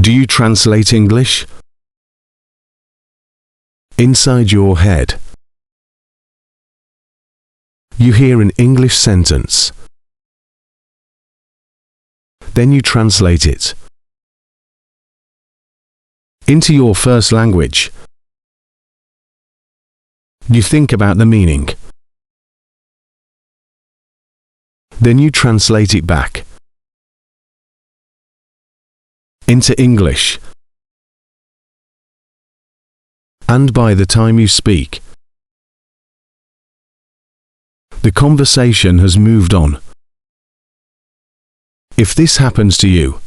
Do you translate English? Inside your head, you hear an English sentence. Then you translate it into your first language. You think about the meaning. Then you translate it back into English. And by the time you speak, the conversation has moved on. If this happens to you,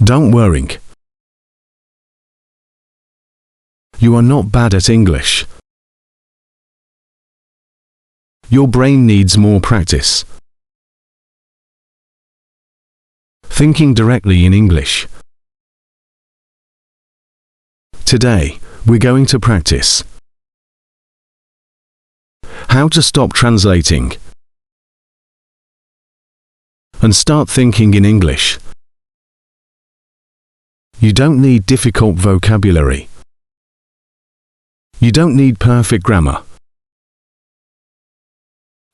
don't worry. You are not bad at English. Your brain needs more practice. Thinking directly in English. Today, we're going to practice how to stop translating and start thinking in English. You don't need difficult vocabulary. You don't need perfect grammar.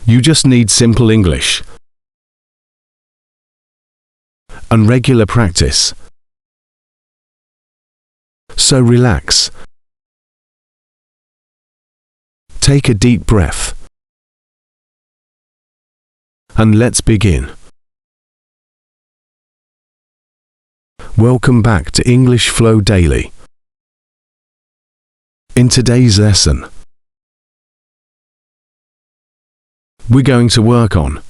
You just need simple English and regular practice. So relax. Take a deep breath. And let's begin. Welcome back to English Flow Daily. In today's lesson, we're going to work on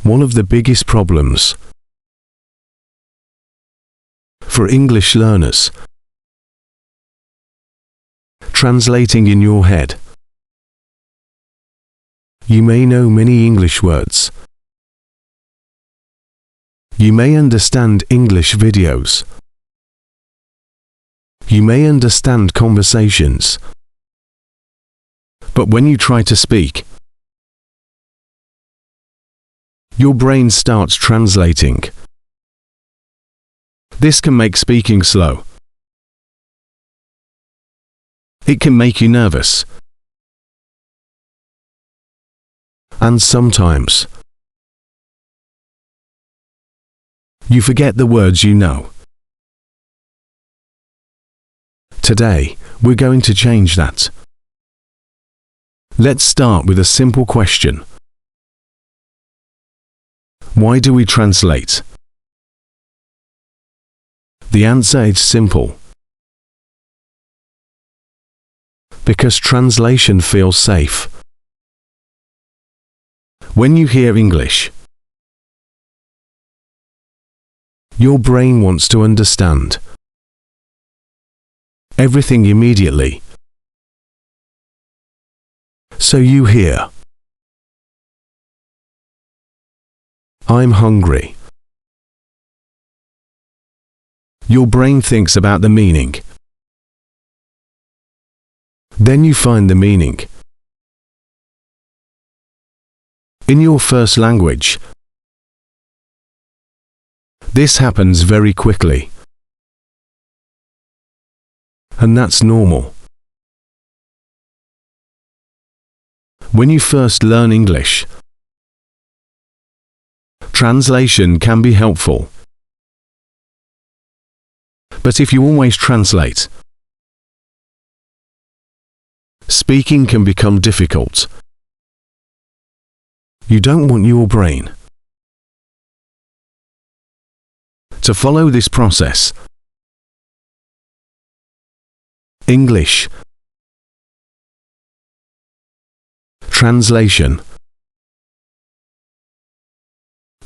one of the biggest problems for English learners: translating in your head. You may know many English words. You may understand English videos. You may understand conversations. But when you try to speak, your brain starts translating. This can make speaking slow. It can make you nervous. And sometimes, you forget the words you know. Today, we're going to change that. Let's start with a simple question. Why do we translate? The answer is simple. Because translation feels safe. When you hear English, your brain wants to understand everything immediately. So you hear, "I'm hungry." Your brain thinks about the meaning. Then you find the meaning in your first language. This happens very quickly. And that's normal. When you first learn English, translation can be helpful. But if you always translate, speaking can become difficult. You don't want your brain to follow this process. English, translation,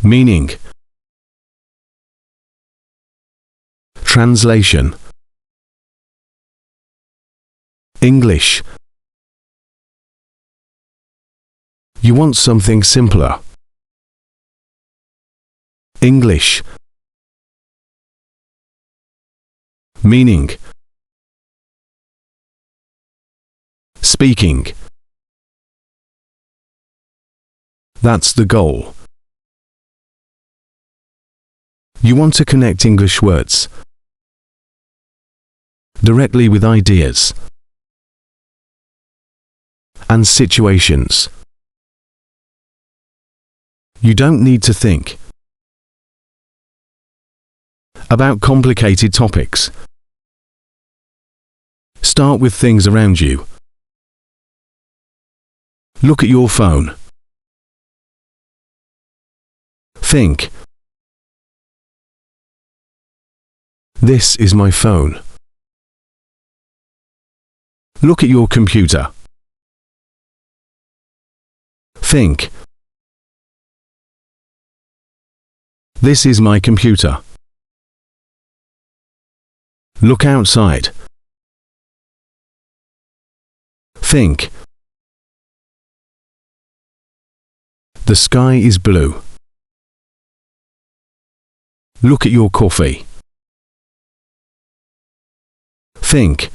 meaning, translation, English. You want something simpler. English, meaning, speaking. That's the goal. You want to connect English words directly with ideas and situations. You don't need to think about complicated topics. Start with things around you. Look at your phone. Think. This is my phone. Look at your computer. Think. This is my computer. Look outside. Think. The sky is blue. Look at your coffee. Think.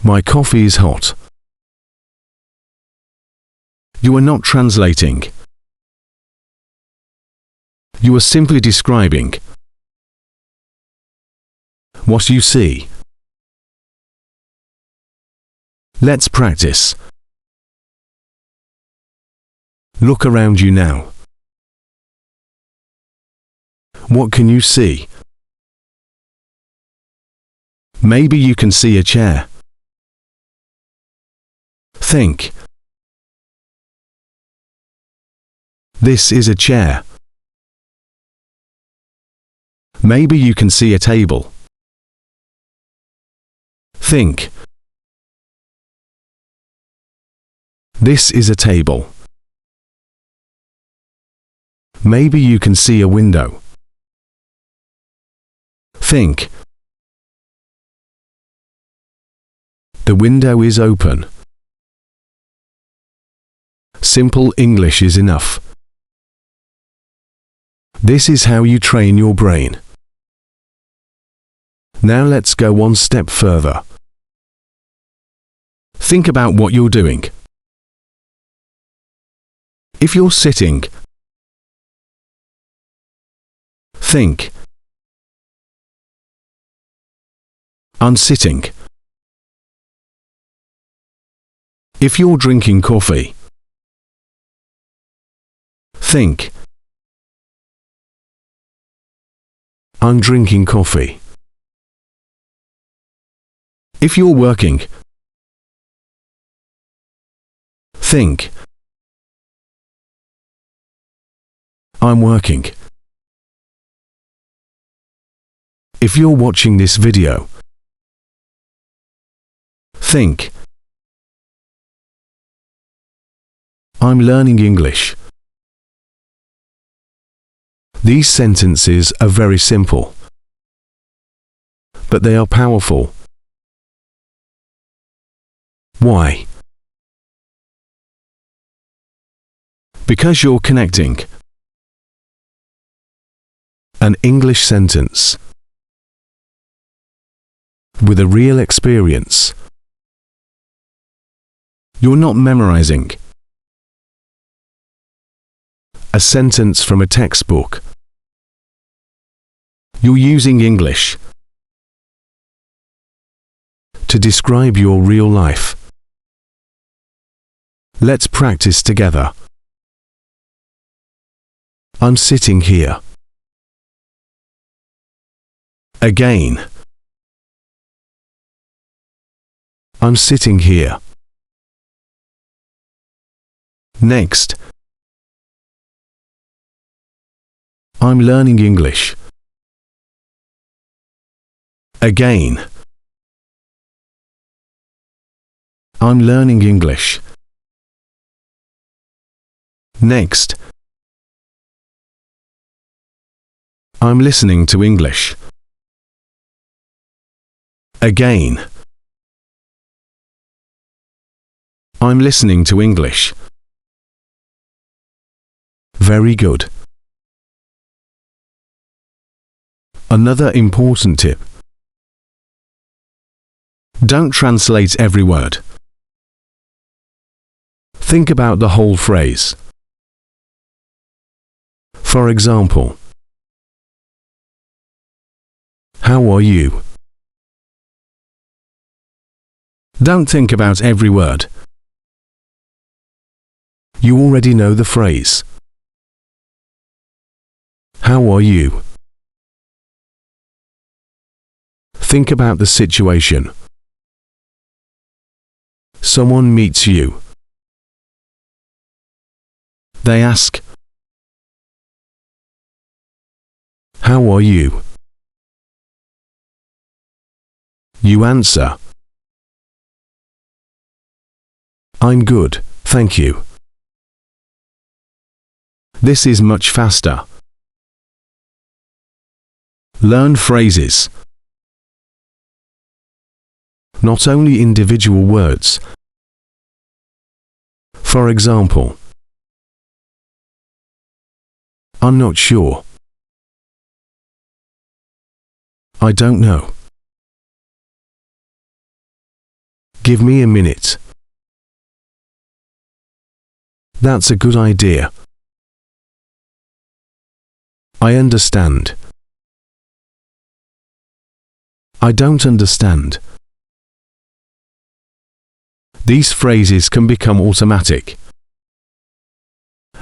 My coffee is hot. You are not translating. You are simply describing what you see. Let's practice. Look around you now. What can you see? Maybe you can see a chair. Think. This is a chair. Maybe you can see a table. Think. This is a table. Maybe you can see a window. Think. The window is open. Simple English is enough. This is how you train your brain. Now let's go one step further. Think about what you're doing. If you're sitting, think. I'm sitting. If you're drinking coffee, think. I'm drinking coffee. If you're working, think. I'm working. If you're watching this video, think. I'm learning English. These sentences are very simple, but they are powerful. Why? Because you're connecting an English sentence with a real experience. You're not memorizing a sentence from a textbook. You're using English to describe your real life. Let's practice together. I'm sitting here. Again. I'm sitting here. Next. I'm learning English. Again. I'm learning English. Next. I'm listening to English. Again. I'm listening to English. Very good. Another important tip. Don't translate every word. Think about the whole phrase. For example, how are you? Don't think about every word. You already know the phrase. How are you? Think about the situation. Someone meets you. They ask, how are you? You answer, I'm good, thank you. This is much faster. Learn phrases. Not only individual words. For example, I'm not sure. I don't know. Give me a minute. That's a good idea. I understand. I don't understand. These phrases can become automatic.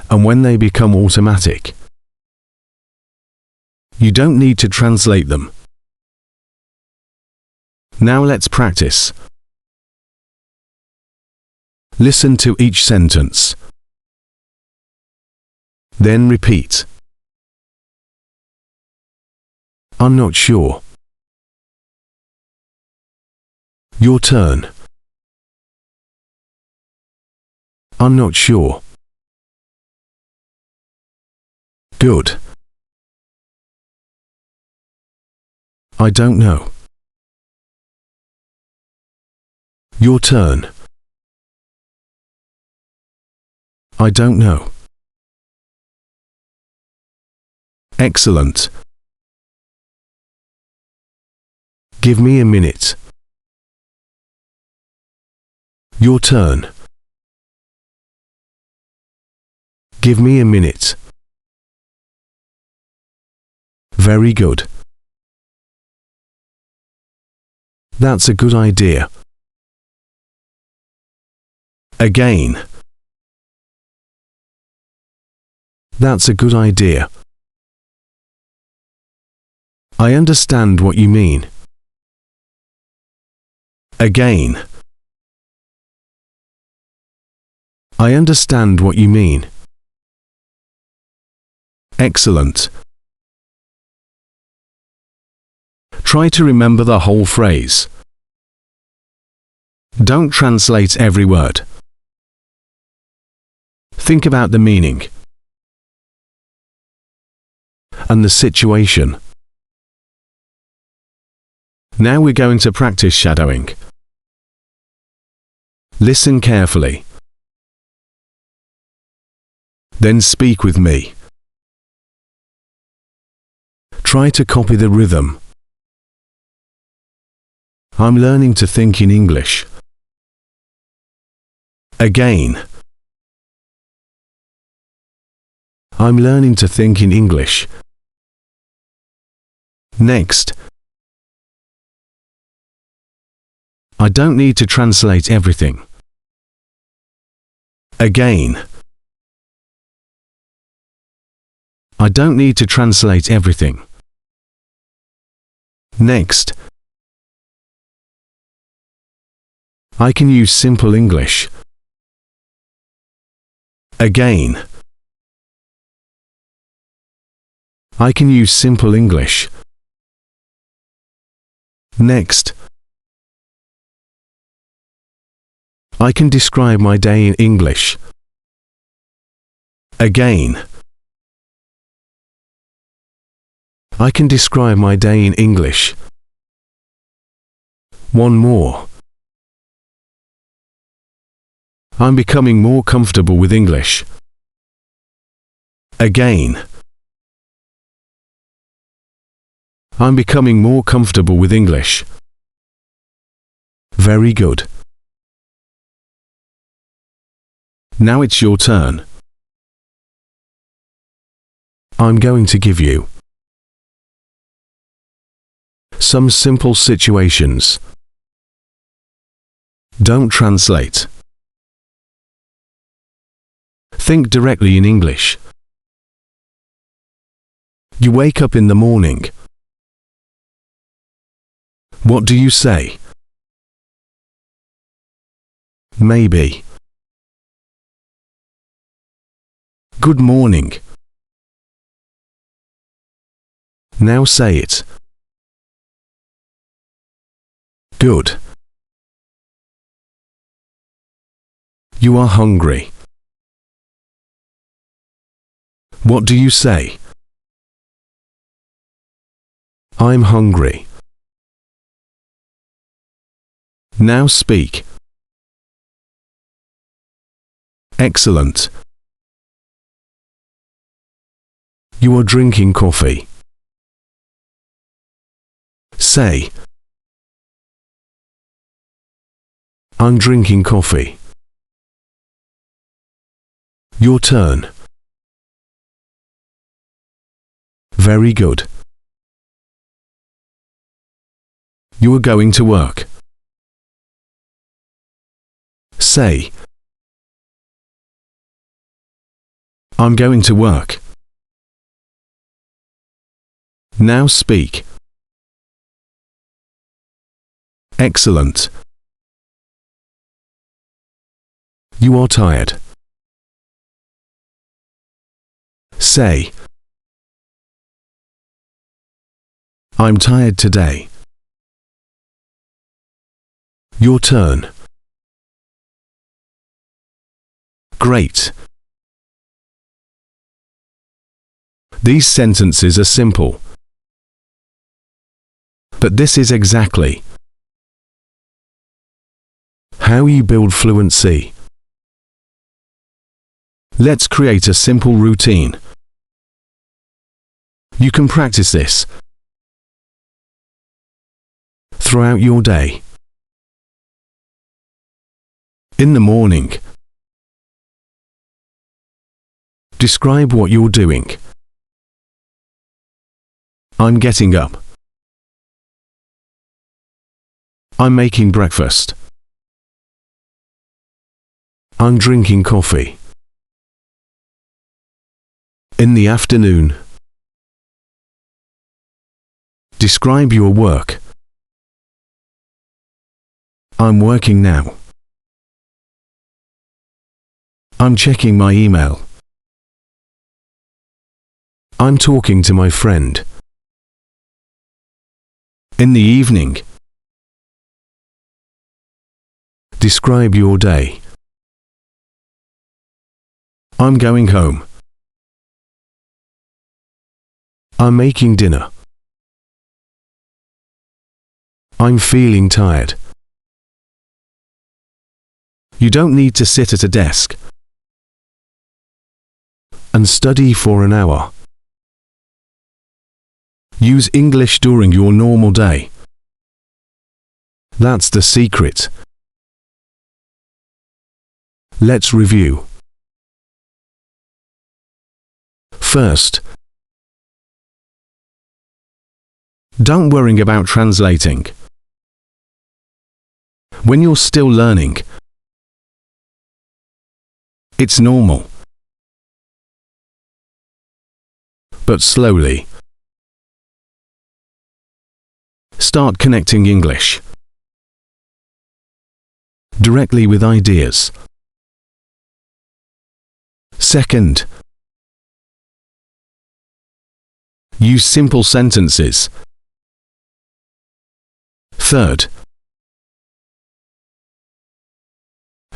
And when they become automatic, you don't need to translate them. Now let's practice. Listen to each sentence. Then repeat. I'm not sure. Your turn. I'm not sure. Good. I don't know. Your turn. I don't know. Excellent. Give me a minute. Your turn. Give me a minute. Very good. That's a good idea. Again. That's a good idea. I understand what you mean. Again. I understand what you mean. Excellent. Try to remember the whole phrase. Don't translate every word. Think about the meaning and the situation. Now we're going to practice shadowing. Listen carefully. Then speak with me. Try to copy the rhythm. I'm learning to think in English. Again. I'm learning to think in English. Next. I don't need to translate everything. Again. I don't need to translate everything. Next. I can use simple English. Again. I can use simple English. Next. I can describe my day in English. Again. I can describe my day in English. One more. I'm becoming more comfortable with English. Again. I'm becoming more comfortable with English. Very good. Now it's your turn. I'm going to give you some simple situations. Don't translate. Think directly in English. You wake up in the morning. What do you say? Maybe. Good morning. Now say it. Good. You are hungry. What do you say? I'm hungry. Now speak. Excellent. You are drinking coffee. Say, I'm drinking coffee. Your turn. Very good. You are going to work. Say, I'm going to work. Now speak. Excellent. You are tired. Say, I'm tired today. Your turn. Great. These sentences are simple. But this is exactly how you build fluency. Let's create a simple routine. You can practice this throughout your day. In the morning, describe what you're doing. I'm getting up. I'm making breakfast. I'm drinking coffee. In the afternoon, describe your work. I'm working now. I'm checking my email. I'm talking to my friend. In the evening, describe your day. I'm going home. I'm making dinner. I'm feeling tired. You don't need to sit at a desk and study for an hour. Use English during your normal day. That's the secret. Let's review. First, don't worry about translating. When you're still learning, it's normal. But slowly, start connecting English directly with ideas. Second, use simple sentences. Third,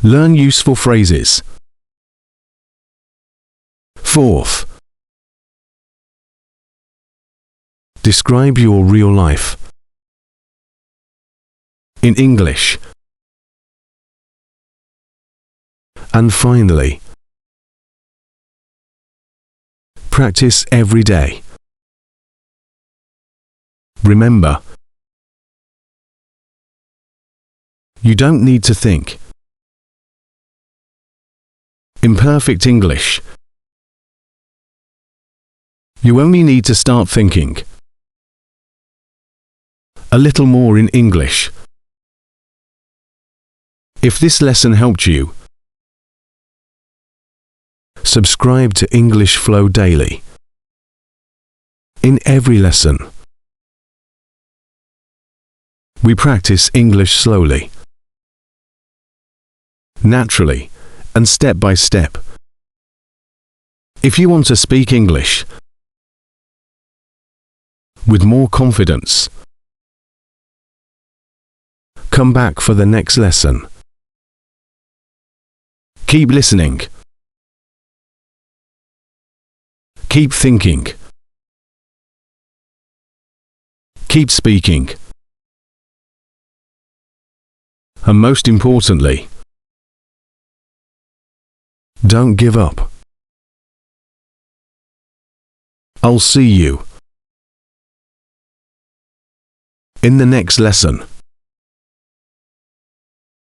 learn useful phrases. Fourth, describe your real life in English. And finally, practice every day. Remember, you don't need to think. Imperfect English You only need to start thinking a little more in English. If this lesson helped you, subscribe to English Flow Daily. In every lesson, we practice English slowly, naturally, and step by step. If you want to speak English with more confidence, come back for the next lesson. Keep listening. Keep thinking. Keep speaking. And most importantly, don't give up. I'll see you in the next lesson.